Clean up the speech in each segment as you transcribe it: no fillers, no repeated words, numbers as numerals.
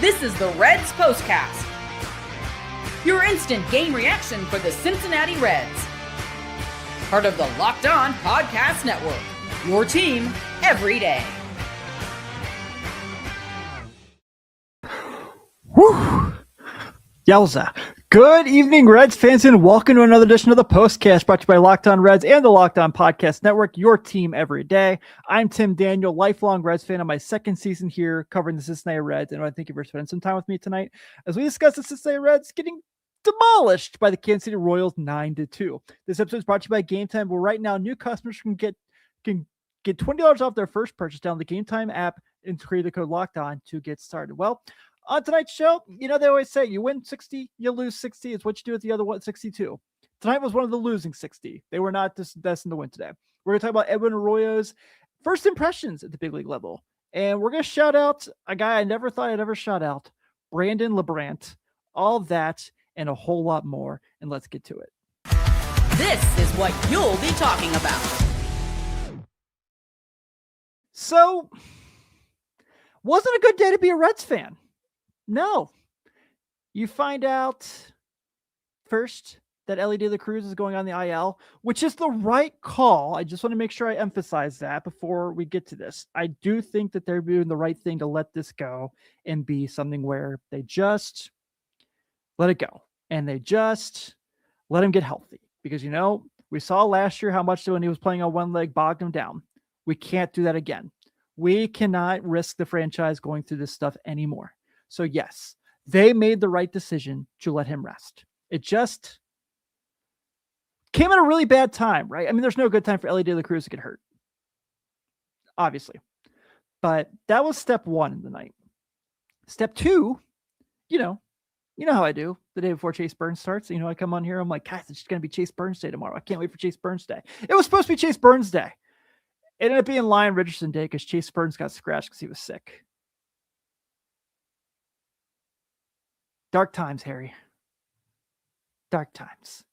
This is the Reds POSTCAST, your instant game reaction for the Cincinnati Reds. Part of the Locked On Podcast Network, your team every day. Woo! Yowza. Good evening, Reds fans, and welcome to another edition of the POSTCAST brought to you by Locked On Reds and the Locked On Podcast Network, your team every day. I'm Tim Daniel, lifelong Reds fan on my second season here covering the Cincinnati Reds, and I want to thank you for spending some time with me tonight as we discuss the Cincinnati Reds getting demolished by the Kansas City Royals 9-2. This episode is brought to you by Game Time, where right now new customers can get $20 off their first purchase. Down the Game Time app and create the code Locked On to get started. Well, on tonight's show, you know, they always say you win 60, you lose 60. It's what you do with the other 62. Tonight was one of the losing 60. They were not destined to win today. We're going to talk about Edwin Arroyo's first impressions at the big league level. And we're going to shout out a guy I never thought I'd ever shout out, Brandon LeBrandt. All of that and a whole lot more. And let's get to it. This is what you'll be talking about. So, wasn't a good day to be a Reds fan. No. You find out first that Elly De La Cruz is going on the IL, which is the right call. I just want to make sure I emphasize that before we get to this. I do think that they're doing the right thing to let this go and be something where they just let it go and they just let him get healthy. Because, you know, we saw last year how much when he was playing on one leg bogged him down. We can't do that again. We cannot risk the franchise going through this stuff anymore. So yes, they made the right decision to let him rest. It just came at a really bad time, right? I mean, there's no good time for Elly De La Cruz to get hurt, obviously. But that was step one in the night. Step two, you know how I do the day before Chase Burns starts. You know, I come on here, I'm like, guys, it's just going to be Chase Burns Day tomorrow. I can't wait for Chase Burns Day. It was supposed to be Chase Burns Day. It ended up being Lyon Richardson Day because Chase Burns got scratched because he was sick. Dark times, Harry. Dark times.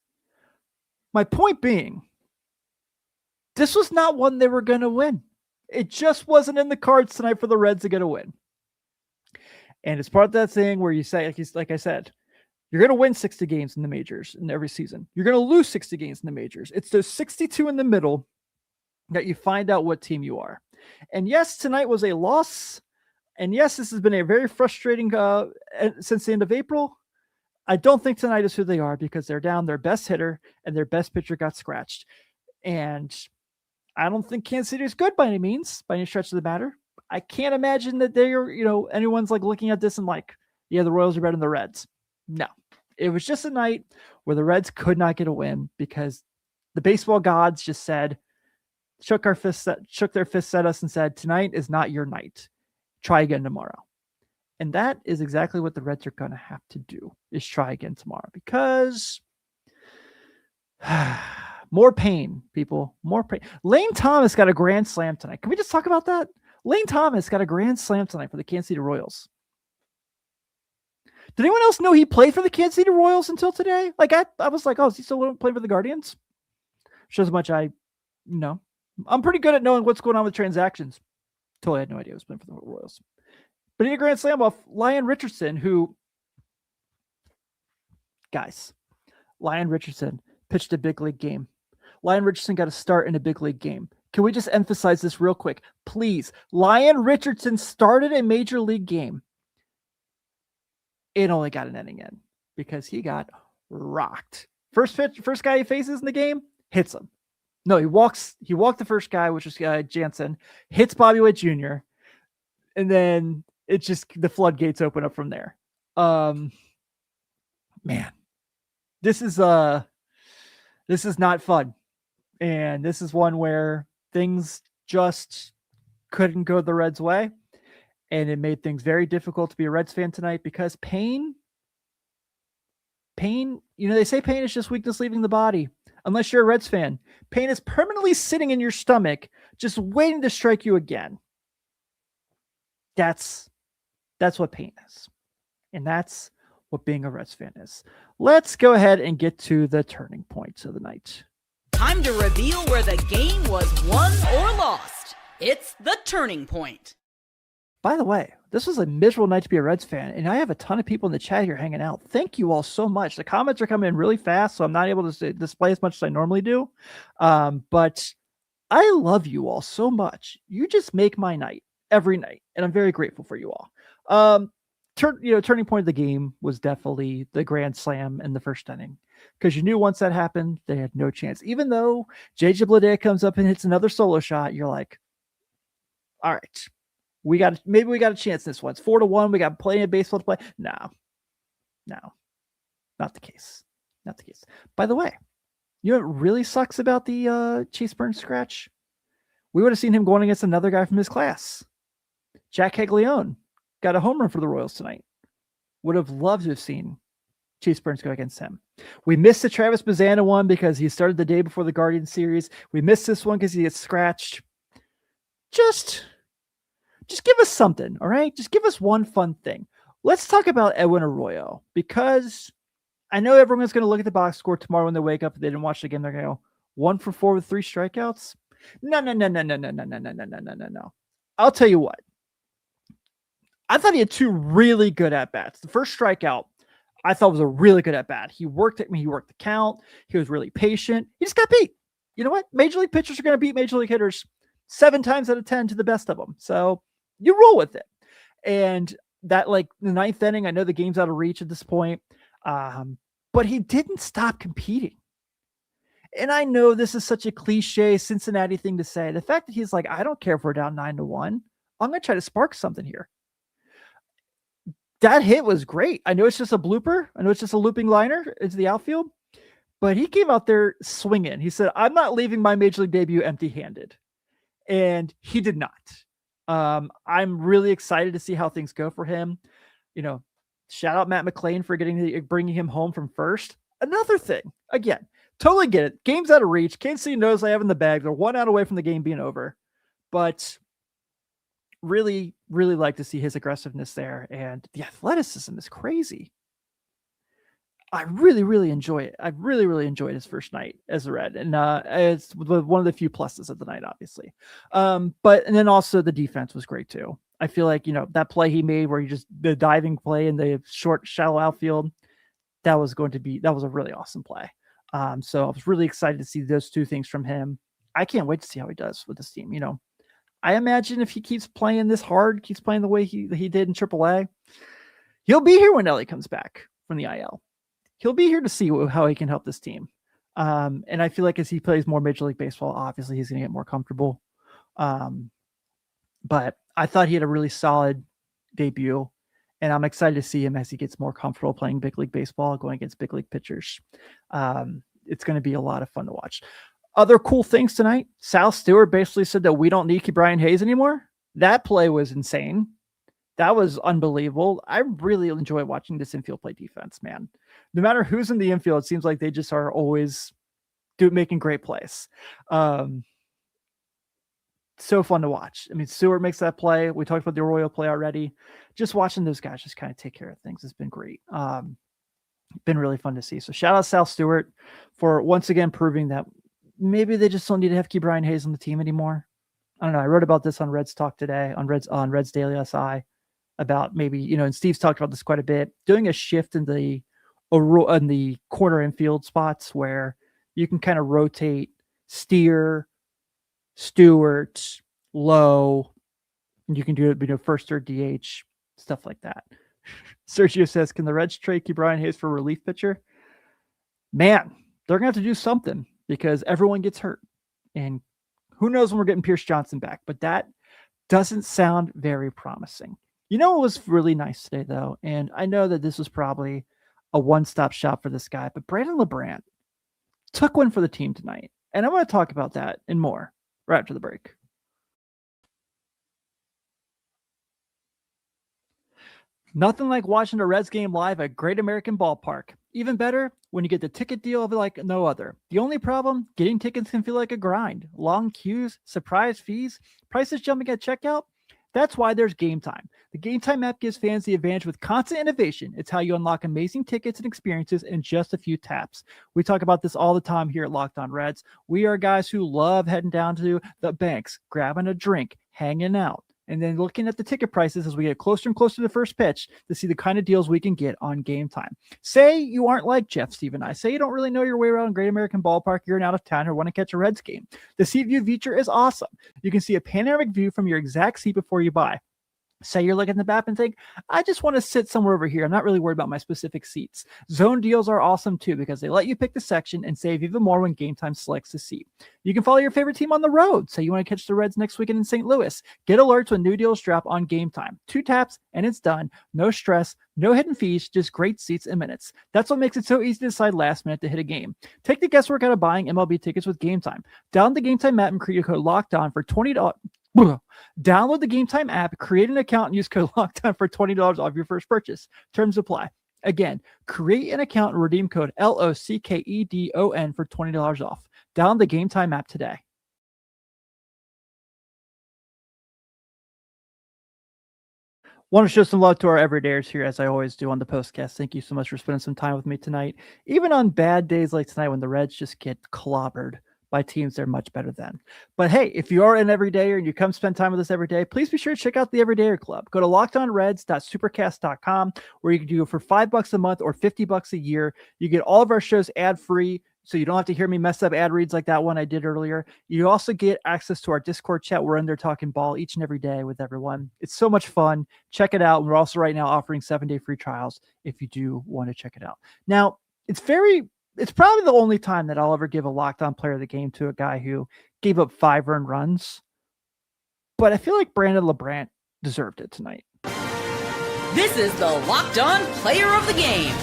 My point being, this was not one they were going to win. It just wasn't in the cards tonight for the Reds to get a win. And it's part of that thing where you say, like I said, you're going to win 60 games in the majors in every season. You're going to lose 60 games in the majors. It's those 62 in the middle that you find out what team you are. And yes, tonight was a loss. And yes, this has been a very frustrating since the end of April. I don't think tonight is who they are because they're down their best hitter and their best pitcher got scratched. And I don't think Kansas City is good by any means, by any stretch of the matter. I can't imagine that they're, anyone's like looking at this and like, yeah, the Royals are better than the Reds. No, it was just a night where the Reds could not get a win because the baseball gods just shook their fists at us and said, tonight is not your night. Try again tomorrow. And that is exactly what the Reds are going to have to do, is try again tomorrow because more pain, people, more pain. Lane Thomas got a grand slam tonight. Can we just talk about that? Lane Thomas got a grand slam tonight for the Kansas City Royals. Did anyone else know he played for the Kansas City Royals until today? Like I was like, oh, is he still playing for the Guardians? Shows how much I know. I'm pretty good at knowing what's going on with transactions. Totally had no idea he was playing for the Royals. But he had a grand slam off Lyon Richardson, Lyon Richardson pitched a big league game. Lyon Richardson got a start in a big league game. Can we just emphasize this real quick? Please. Lyon Richardson started a major league game. It only got an inning in because he got rocked. First guy he faces in the game, hits him. No, he walked the first guy, which was Jansen, hits Bobby Witt Jr., and then it's just the floodgates open up from there. Man, this is not fun. And this is one where things just couldn't go the Reds' way. And it made things very difficult to be a Reds fan tonight because pain, they say pain is just weakness leaving the body. Unless you're a Reds fan, pain is permanently sitting in your stomach, just waiting to strike you again. That's what pain is. And that's what being a Reds fan is. Let's go ahead and get to the turning points of the night. Time to reveal where the game was won or lost. It's the turning point. By the way, this was a miserable night to be a Reds fan, and I have a ton of people in the chat here hanging out. Thank you all so much. The comments are coming in really fast, so I'm not able to display as much as I normally do. But I love you all so much. You just make my night every night, and I'm very grateful for you all. Turning point of the game was definitely the grand slam in the first inning, because you knew once that happened, they had no chance. Even though JJ Bleday comes up and hits another solo shot, you're like, all right, maybe we got a chance this one. It's 4-1. We got plenty of baseball to play. No, not the case. Not the case. By the way, you know what really sucks about the Chase Burns scratch? We would have seen him going against another guy from his class. Jack Caglione got a home run for the Royals tonight. Would have loved to have seen Chase Burns go against him. We missed the Travis Bazzana one because he started the day before the Guardian series. We missed this one because he gets scratched. Just give us something, all right? Just give us one fun thing. Let's talk about Edwin Arroyo, because I know everyone's going to look at the box score tomorrow when they wake up. If they didn't watch the game, they're going to go 1 for 4 with 3 strikeouts. No. I'll tell you what. I thought he had 2 really good at-bats. The first strikeout, I thought was a really good at-bat. He worked the count. He was really patient. He just got beat. You know what? Major League pitchers are going to beat Major League hitters 7 times out of 10 to the best of them. So you roll with it. And that, like, the 9th inning, I know the game's out of reach at this point, but he didn't stop competing. And I know this is such a cliche Cincinnati thing to say. The fact that he's like, I don't care if we're down 9-1. I'm going to try to spark something here. That hit was great. I know it's just a blooper. I know it's just a looping liner into the outfield, but he came out there swinging. He said, I'm not leaving my Major League debut empty-handed. And he did not. I'm really excited to see how things go for him. You know, shout out Matt McClain for bringing him home from first. Another thing, again, totally get it. Game's out of reach. Kansas City knows they have in the bag. They're 1 out away from the game being over. But really, really like to see his aggressiveness there. And the athleticism is crazy. I really, really enjoy it. I really, really enjoyed his first night as a Red. And it's one of the few pluses of the night, obviously. And then also the defense was great too. I feel like, that play he made where the diving play in the short, shallow outfield, that was a really awesome play. So I was really excited to see those 2 things from him. I can't wait to see how he does with this team. I imagine if he keeps playing this hard, keeps playing the way he did in AAA, he'll be here when Elly comes back from the IL. He'll be here to see how he can help this team. And I feel like as he plays more Major League Baseball, obviously he's going to get more comfortable. But I thought he had a really solid debut, and I'm excited to see him as he gets more comfortable playing big league baseball, going against big league pitchers. It's going to be a lot of fun to watch. Other cool things tonight. Sal Stewart basically said that we don't need Brian Hayes anymore. That play was insane. That was unbelievable. I really enjoy watching this infield play defense, man. No matter who's in the infield, it seems like they just are always making great plays. So fun to watch. I mean, Stewart makes that play. We talked about the Arroyo play already. Just watching those guys just kind of take care of things has been great. Been really fun to see. So shout out Sal Stewart for once again proving that maybe they just don't need to have Brian Hayes on the team anymore. I don't know. I wrote about this on Reds Talk today on Reds Daily SI about maybe, and Steve's talked about this quite a bit, doing a shift in the corner infield spots where you can kind of rotate Steer, Stewart, Lowe, and you can do it, first or DH, stuff like that. Sergio says, can the Reds trade Brian Hayes for a relief pitcher? Man, they're going to have to do something because everyone gets hurt. And who knows when we're getting Pierce Johnson back, but that doesn't sound very promising. What was really nice today, though, and I know that this was probably a one-stop shop for this guy, but Brandon LeBrandt took one for the team tonight. And I want to talk about that and more right after the break. Nothing like watching a Reds game live at Great American Ballpark. Even better when you get the ticket deal of like no other. The only problem, getting tickets can feel like a grind. Long queues, surprise fees, prices jumping at checkout. That's why there's Game Time. The Game Time app gives fans the advantage with constant innovation. It's how you unlock amazing tickets and experiences in just a few taps. We talk about this all the time here at Locked On Reds. We are guys who love heading down to the banks, grabbing a drink, hanging out, and then looking at the ticket prices as we get closer and closer to the first pitch to see the kind of deals we can get on Game Time. Say you aren't like Jeff, Steve, and I. Say you don't really know your way around Great American Ballpark, you're an out of town or want to catch a Reds game. The Seat View feature is awesome. You can see a panoramic view from your exact seat before you buy. Say you're looking at the map and think, I just want to sit somewhere over here. I'm not really worried about my specific seats. Zone deals are awesome too because they let you pick the section and save even more when Game Time selects the seat. You can follow your favorite team on the road. Say you want to catch the Reds next weekend in St. Louis. Get alerts when new deals drop on Game Time. 2 taps and it's done. No stress, no hidden fees, just great seats and minutes. That's what makes it so easy to decide last minute to hit a game. Take the guesswork out of buying MLB tickets with Game Time. Download the Game Time app and create a code locked on for $20. Download the Game Time app, create an account, and use code LOCKEDON for $20 off your first purchase. Terms apply. Again, create an account and redeem code LOCKEDON for $20 off. Download the Game Time app today. Want to show some love to our everydayers here, as I always do on the postcast. Thank you so much for spending some time with me tonight. Even on bad days like tonight when the Reds just get clobbered by teams they're much better than. But hey, if you are an everydayer and you come spend time with us every day, please be sure to check out the Everydayer Club. Go to lockedonreds.supercast.com where you can do it for $5 a month or $50 a year. You get all of our shows ad-free, so you don't have to hear me mess up ad reads like that one I did earlier. You also get access to our Discord chat. We're in there talking ball each and every day with everyone. It's so much fun. Check it out. And we're also right now offering 7-day free trials if you do want to check it out. Now, it's probably the only time that I'll ever give a locked on player of the game to a guy who gave up 5 earned runs. But I feel like Brandon LeBrandt deserved it tonight. This is the Locked On Player of the Game.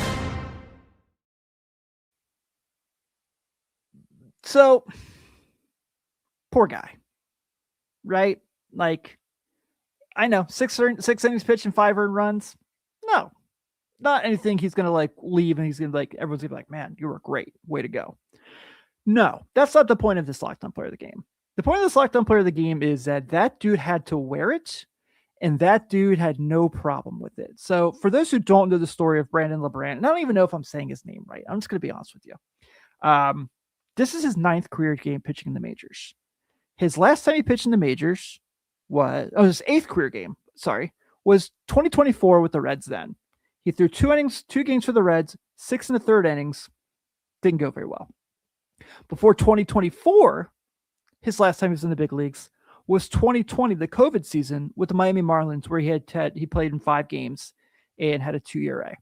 So, poor guy, right? Like, I know, 6 innings pitched and 5 earned runs. No. Not anything he's going to like leave and he's going to like, everyone's going to be like, man, you were great. Way to go. No, that's not the point of this locked on player of the game. The point of this locked on player of the game is that dude had to wear it and that dude had no problem with it. So for those who don't know the story of Brandon LeBrandt, and I don't even know if I'm saying his name right. I'm just going to be honest with you. This is his 9th career game pitching in the majors. His last time he pitched in the majors his 8th career game, was 2024 with the Reds then. He threw 2 games for the Reds, 6 in the 3rd innings. Didn't go very well. Before 2024, his last time he was in the big leagues was 2020, the COVID season with the Miami Marlins, where he played in 5 games and had a 2 ERA.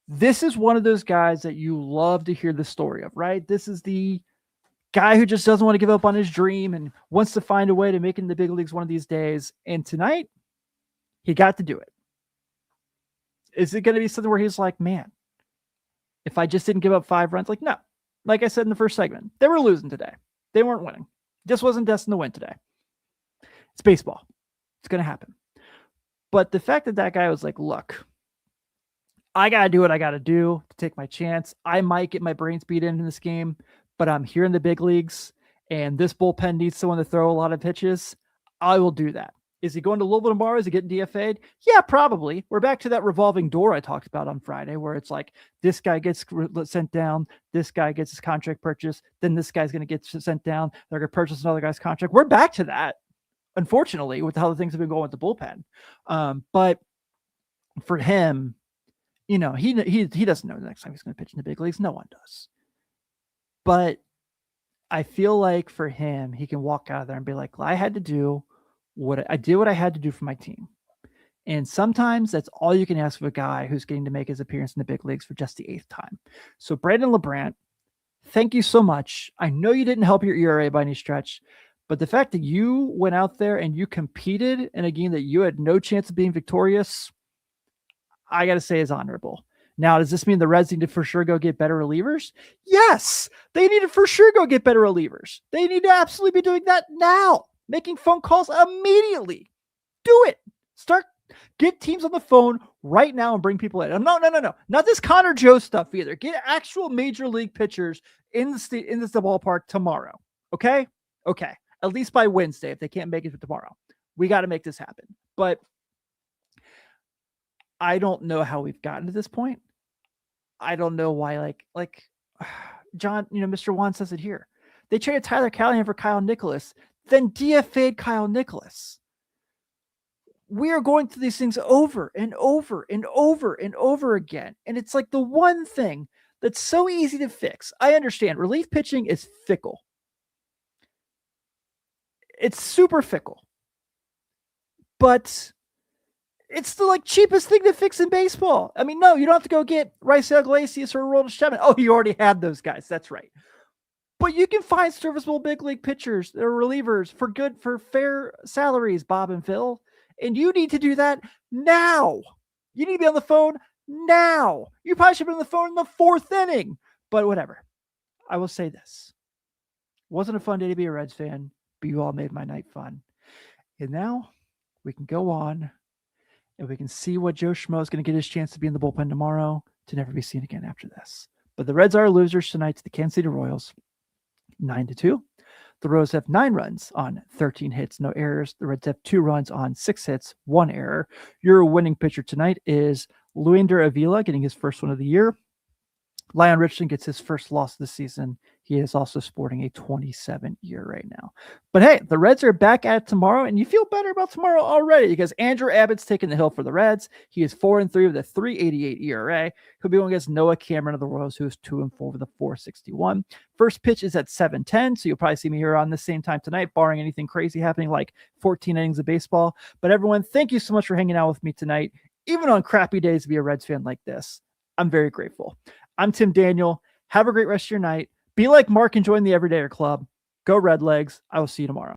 This is one of those guys that you love to hear the story of, right? This is the guy who just doesn't want to give up on his dream and wants to find a way to make it in the big leagues one of these days. And tonight, he got to do it. Is it going to be something where he's like, man, if I just didn't give up 5 runs? Like, no. Like I said in the first segment, they were losing today. They weren't winning. Just wasn't destined to win today. It's baseball. It's going to happen. But the fact that guy was like, look, I got to do what I got to do to take my chance. I might get my brains beat in this game, but I'm here in the big leagues, and this bullpen needs someone to throw a lot of pitches. I will do that. Is he going to Louisville tomorrow? Is he getting DFA'd? Yeah, probably. We're back to that revolving door I talked about on Friday, where it's like this guy gets sent down, this guy gets his contract purchased, then this guy's going to get sent down, they're going to purchase another guy's contract. We're back to that, unfortunately, with how the things have been going with the bullpen. But for him, he doesn't know the next time he's going to pitch in the big leagues. No one does. But I feel like for him, he can walk out of there and be like, I had to do what I had to do for my team. And sometimes that's all you can ask of a guy who's getting to make his appearance in the big leagues for just the 8th time. So Brandon LeBrandt, thank you so much. I know you didn't help your ERA by any stretch, but the fact that you went out there and you competed in a game that you had no chance of being victorious, I got to say is honorable. Now, does this mean the Reds need to for sure go get better relievers? Yes, they need to for sure go get better relievers. They need to absolutely be doing that now. Making phone calls immediately. Do it. Get teams on the phone right now and bring people in. No. Not this Connor Joe stuff either. Get actual major league pitchers in the ballpark tomorrow. Okay? Okay. At least by Wednesday if they can't make it for tomorrow. We got to make this happen. But I don't know how we've gotten to this point. I don't know why, like John, Mr. Juan says it here. They traded Tyler Callahan for Kyle Nicholas, then DFA'd Kyle Nicholas. we are going through these things over and over and over and over again. And it's like the one thing that's so easy to fix. I understand relief pitching is fickle. It's super fickle. But it's the cheapest thing to fix in baseball. I mean, no, you don't have to go get Raisel Iglesias or Aroldis Chapman. Oh, you already had those guys. That's right. But you can find serviceable big league pitchers or relievers for fair salaries, Bob and Phil. And you need to do that now. You need to be on the phone now. You probably should be on the phone in the 4th inning. But whatever. I will say this. It wasn't a fun day to be a Reds fan, but you all made my night fun. And now we can go on and we can see what Joe Schmo is going to get his chance to be in the bullpen tomorrow to never be seen again after this. But the Reds are losers tonight to the Kansas City Royals, 9-2. The Royals have 9 runs on 13 hits, no errors. The Reds have 2 runs on 6 hits, 1 error. Your winning pitcher tonight is Luinder Avila, getting his first one of the year. Lyon Richardson gets his first loss of the season. He is also sporting a 27 year right now. But hey, the Reds are back at it tomorrow, and you feel better about tomorrow already because Andrew Abbott's taking the hill for the Reds. He is 4-3 with a 3.88 ERA. He'll be going against Noah Cameron of the Royals, who is 2-4 with a 4.61. First pitch is at 7:10, so you'll probably see me here on the same time tonight, barring anything crazy happening like 14 innings of baseball. But everyone, thank you so much for hanging out with me tonight. Even on crappy days to be a Reds fan like this, I'm very grateful. I'm Tim Daniel. Have a great rest of your night. Be like Mark and join the Everydayer Club. Go Red Legs. I will see you tomorrow.